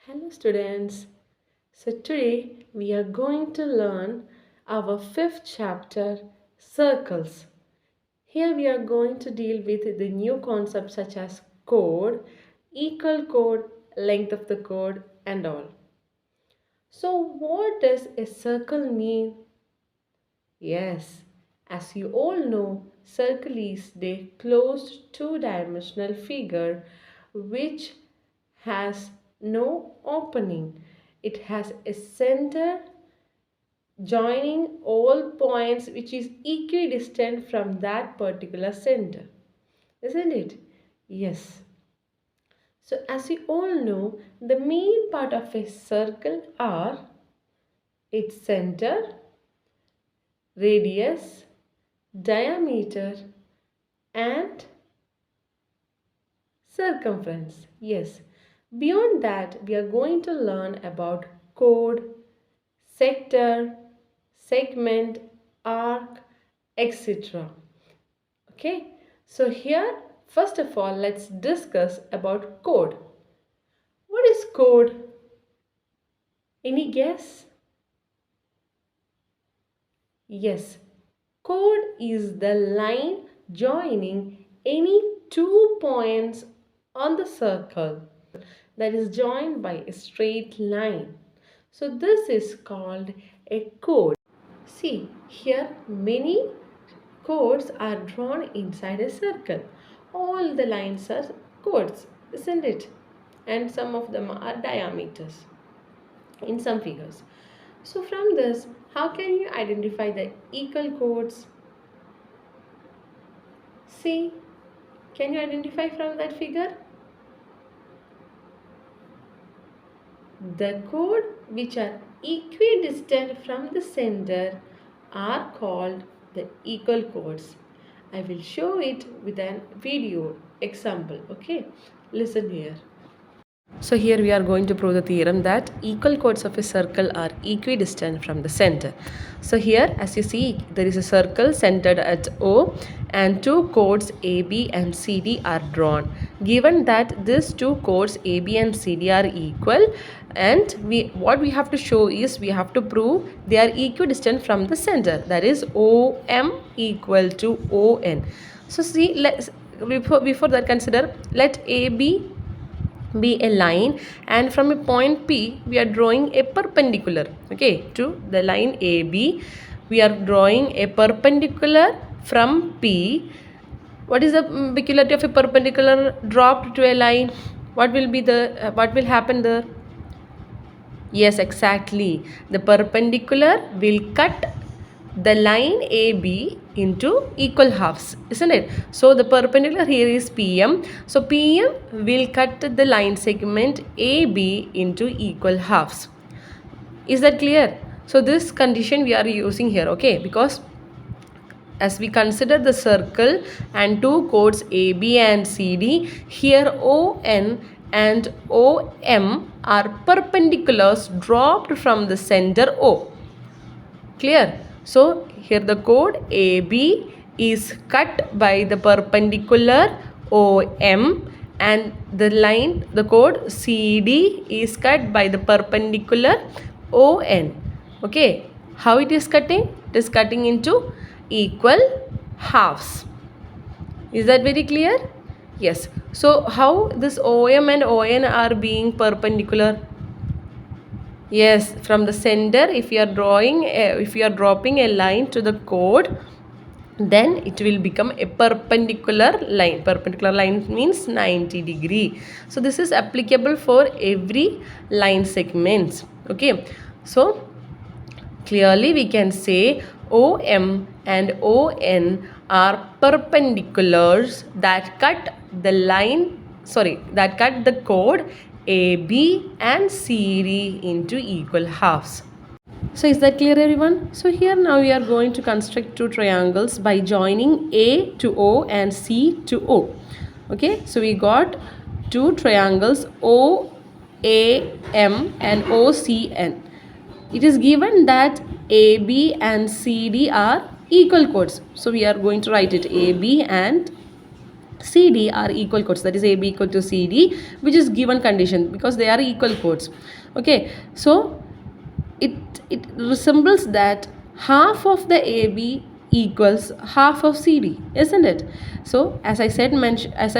Hello students. So today we are going to learn our fifth chapter, circles. Here we are going to deal with the new concepts such as chord, equal chord, length of the chord and all. So what does a circle mean? Yes, as you all know, circle is the closed two-dimensional figure which has no opening. It has a center joining all points which is equidistant from that particular center. Isn't it? Yes. So as you all know, the main part of a circle are its center, radius, diameter and circumference. Yes. Beyond that, we are going to learn about chord, sector, segment, arc, etc. Okay. So here, first of all, let's discuss about chord. What is chord? Any guess? Yes. Chord is the line joining any two points on the circle that is joined by a straight line. So this is called a chord. See, here many chords are drawn inside a circle. All the lines are chords, isn't it? And some of them are diameters in some figures. So from this, how can you identify the equal chords? See, can you identify from that figure? The chord which are equidistant from the center are called the equal chords. I will show it with an video example. Okay, listen here. So here we are going to prove the theorem that equal chords of a circle are equidistant from the center. So here as you see there is a circle centered at O and two chords AB and CD are drawn. Given that these two chords AB and CD are equal and what we have to show is we have to prove they are equidistant from the center, that is OM equal to ON. So see, let's before that consider, let AB be a line and from a point P we are drawing a perpendicular, okay, to the line AB. We are drawing a perpendicular from P. What is the peculiarity of a perpendicular dropped to a line? What will be the what will happen there? Yes, exactly. The perpendicular will cut the line AB into equal halves, isn't it? So the perpendicular here is PM. So PM will cut the line segment AB into equal halves. Is that clear? So this condition we are using here, okay? Because as we consider the circle and two chords AB and CD, here ON and OM are perpendiculars dropped from the center O. Clear? So here the chord AB is cut by the perpendicular OM and the chord CD is cut by the perpendicular ON. Okay, how it is cutting? It is cutting into equal halves. Is that very clear? Yes. So how this OM and ON are being perpendicular? Yes, from the center, if you are dropping a line to the chord, then it will become a perpendicular line. Perpendicular line means 90 degree. So this is applicable for every line segments. Okay. So clearly we can say OM and ON are perpendiculars that cut the chord AB and CD into equal halves. So is that clear everyone? So here now we are going to construct two triangles by joining A to O and C to O. Okay, so we got two triangles OAM and OCN. It is given that AB and CD are equal chords. So we are going to write it AB and CD are equal chords, that is AB equal to CD, which is given condition because they are equal chords. Okay, so it resembles that half of the AB equals half of CD, isn't it? So as I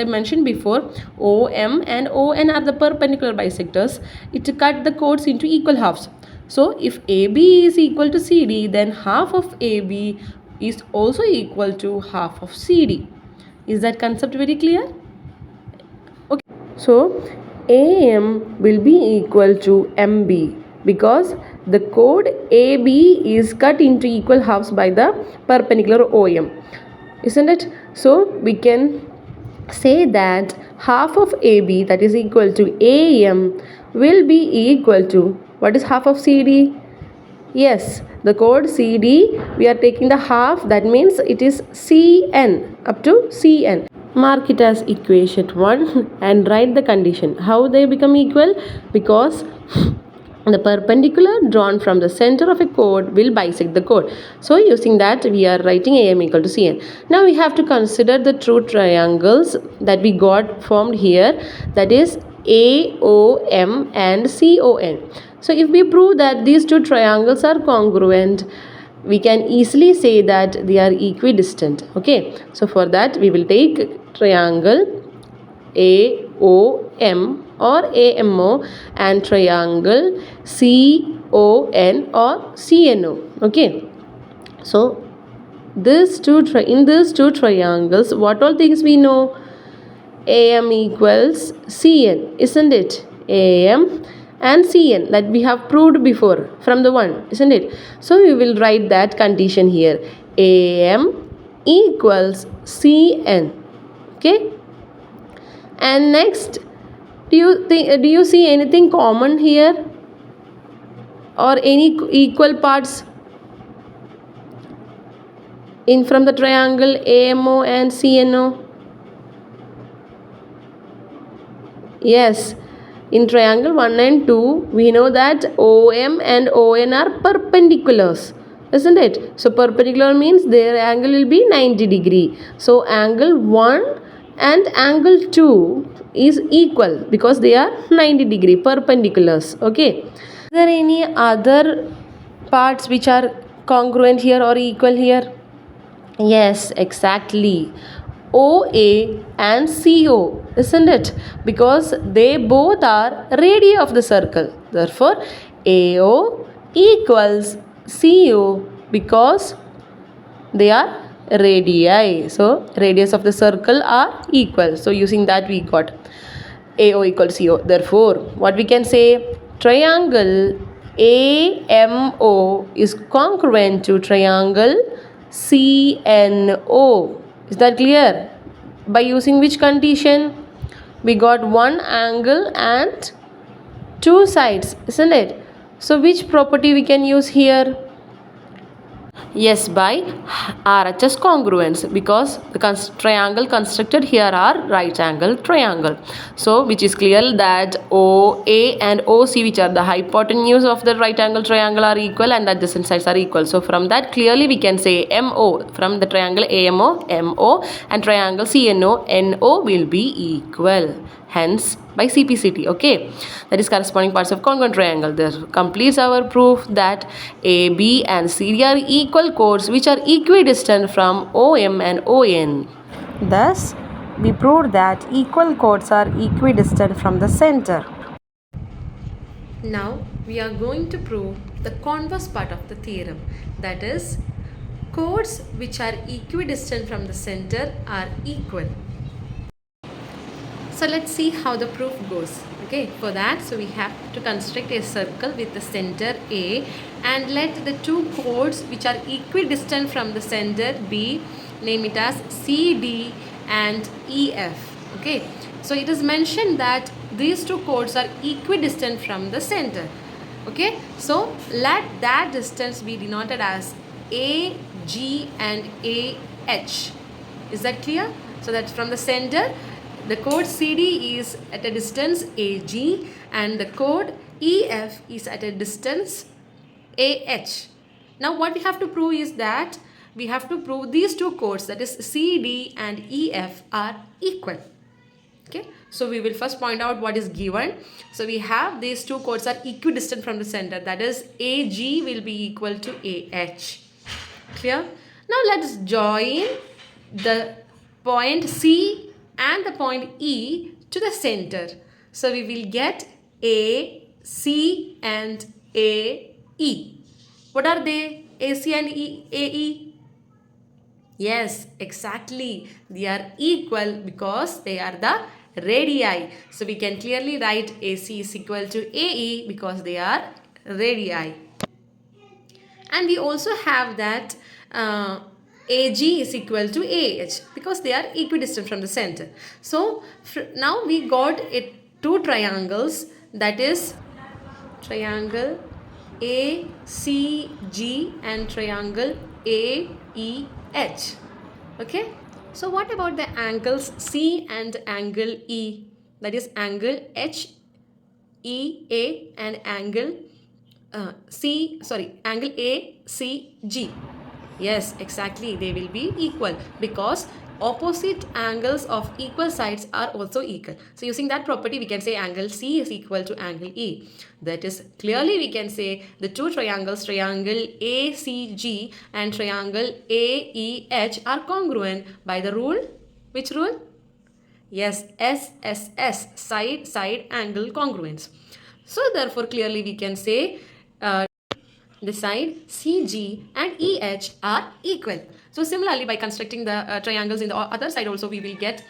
mentioned before, OM and ON are the perpendicular bisectors. It cut the chords into equal halves. So if AB is equal to CD, then half of AB is also equal to half of CD. Is that concept very clear? Okay. So AM will be equal to MB because the chord AB is cut into equal halves by the perpendicular OM, isn't it? So we can say that half of AB, that is equal to AM, will be equal to, what is half of CD? Yes, the chord CD, we are taking the half, that means it is CN, up to CN. Mark it as equation 1 and write the condition. How they become equal? Because the perpendicular drawn from the center of a chord will bisect the chord. So using that, we are writing AM equal to CN. Now we have to consider the true triangles that we got formed here, that is AOM and CON. So if we prove that these two triangles are congruent, we can easily say that they are equidistant. Okay, so for that we will take triangle AOM or AMO and triangle CON or CNO. Okay, so in these two triangles, what all things we know? AM equals CN, isn't it? AM and CN, that we have proved before from the one, isn't it? So we will write that condition here. AM equals CN. Okay. And next, do you see anything common here or any equal parts in from the triangle AMO and CNO? Yes, in triangle 1 and 2, we know that OM and ON are perpendiculars, isn't it? So perpendicular means their angle will be 90 degree. So angle 1 and angle 2 is equal because they are 90 degree perpendiculars. Okay. Is there any other parts which are congruent here or equal here? Yes, exactly. OA and CO, isn't it? Because they both are radii of the circle. Therefore, AO equals CO because they are radii. So, radius of the circle are equal. So, using that we got AO equals CO. Therefore, what we can say? Triangle AMO is congruent to triangle CNO. Is that clear? By using which condition? We got one angle and two sides, isn't it? So which property we can use here? Yes, by RHS congruence, because the triangle constructed here are right angle triangle. So which is clear that OA and OC, which are the hypotenuse of the right angle triangle, are equal and adjacent sides are equal. So from that clearly we can say MO, from the triangle AMO, MO, and triangle CNO, NO will be equal. Hence by CPCT. Okay, that is corresponding parts of congruent triangle. This completes our proof that AB and CD are equal chords which are equidistant from OM and ON. Thus, we proved that equal chords are equidistant from the center. Now, we are going to prove the converse part of the theorem, that is, chords which are equidistant from the center are equal. So let's see how the proof goes. Okay, for that, so we have to construct a circle with the center A and let the two chords which are equidistant from the center be, name it as CD and EF. Okay, so it is mentioned that these two chords are equidistant from the center. Okay, so let that distance be denoted as AG and AH. Is that clear? So that from the center, the chord CD is at a distance AG and the chord EF is at a distance AH. Now what we have to prove is that we have to prove these two chords, that is C, D and E, F are equal. Okay, so we will first point out what is given. So we have these two chords are equidistant from the center, that is AG will be equal to AH. Clear? Now let's join the point C and the point E to the center. So we will get A, C and A, E. What are they? A, C and E, A, E? Yes, exactly. They are equal because they are the radii. So we can clearly write AC is equal to AE because they are radii. And we also have that AG is equal to AH because they are equidistant from the center. So now we got two triangles, that is triangle ACG and triangle AEH. Okay. So what about the angles C and angle E? That is angle HEA and angle angle ACG. Yes, exactly, they will be equal because opposite angles of equal sides are also equal. So using that property, we can say angle C is equal to angle E. That is, clearly we can say the two triangles, triangle ACG and triangle AEH are congruent by the rule. Which rule? Yes, SSS, side angle congruence. So therefore clearly we can say the side CG and EH are equal. So similarly, by constructing the triangles in the other side also, we will get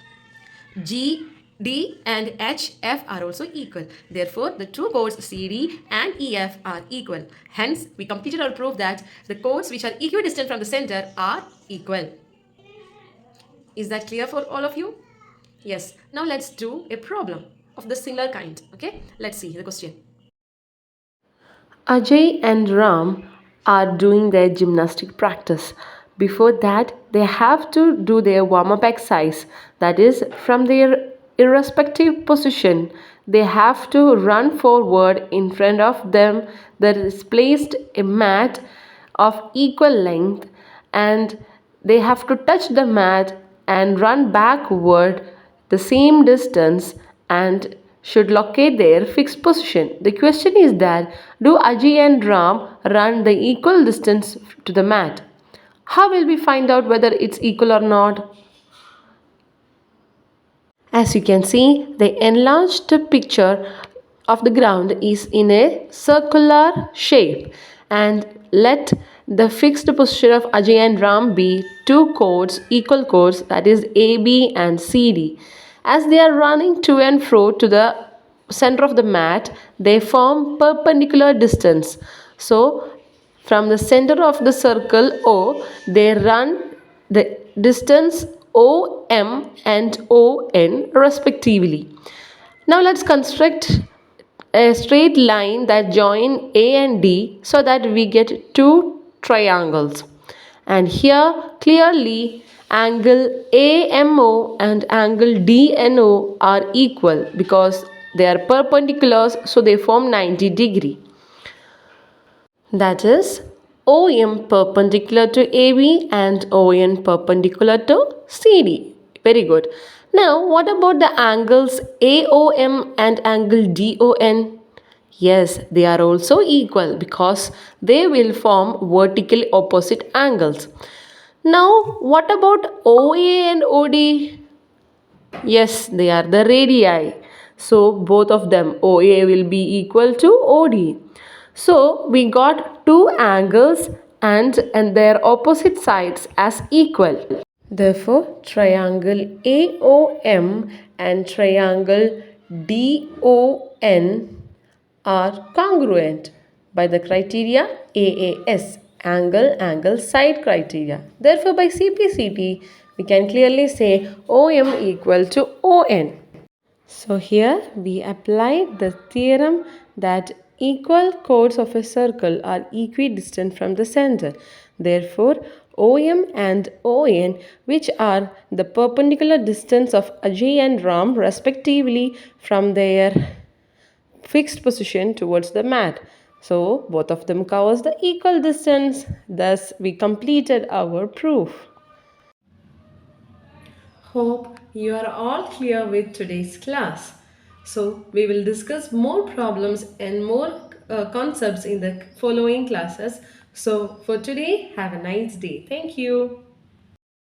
G, D and H, F are also equal. Therefore, the two chords CD and EF are equal. Hence, we completed our proof that the chords which are equidistant from the center are equal. Is that clear for all of you? Yes. Now let's do a problem of the similar kind. Okay, let's see the question. Ajay and Ram are doing their gymnastic practice. Before that, they have to do their warm up exercise. That is, from their irrespective position, they have to run forward. In front of them, there is placed a mat of equal length, and they have to touch the mat and run backward the same distance and should locate their fixed position. The question is that, do Ajay and Ram run the equal distance to the mat? How will we find out whether it's equal or not? As you can see, the enlarged picture of the ground is in a circular shape, and let the fixed position of Ajay and Ram be two chords, equal chords, that is AB and CD. As they are running to and fro to the center of the mat, they form perpendicular distance. So from the center of the circle O, they run the distance OM and ON respectively. Now let's construct a straight line that join A and D so that we get two triangles. And here clearly angle AMO and angle DNO are equal because they are perpendiculars, so they form 90 degree. That is OM perpendicular to AB and ON perpendicular to CD. Very good. Now, what about the angles AOM and angle DON? Yes, they are also equal because they will form vertically opposite angles. Now, what about OA and OD? Yes, they are the radii. So both of them, OA will be equal to OD. So we got two angles and their opposite sides as equal. Therefore, triangle AOM and triangle DON are congruent by the criteria AAS, angle side criteria. Therefore, by CPCT, we can clearly say OM equal to ON. So here we applied the theorem that equal chords of a circle are equidistant from the center. Therefore, OM and ON, which are the perpendicular distance of Ajay and Ram respectively from their fixed position towards the mat. So both of them covers the equal distance. Thus we completed our proof. Hope you are all clear with today's class. So, we will discuss more problems and more concepts in the following classes. So, for today, have a nice day. Thank you.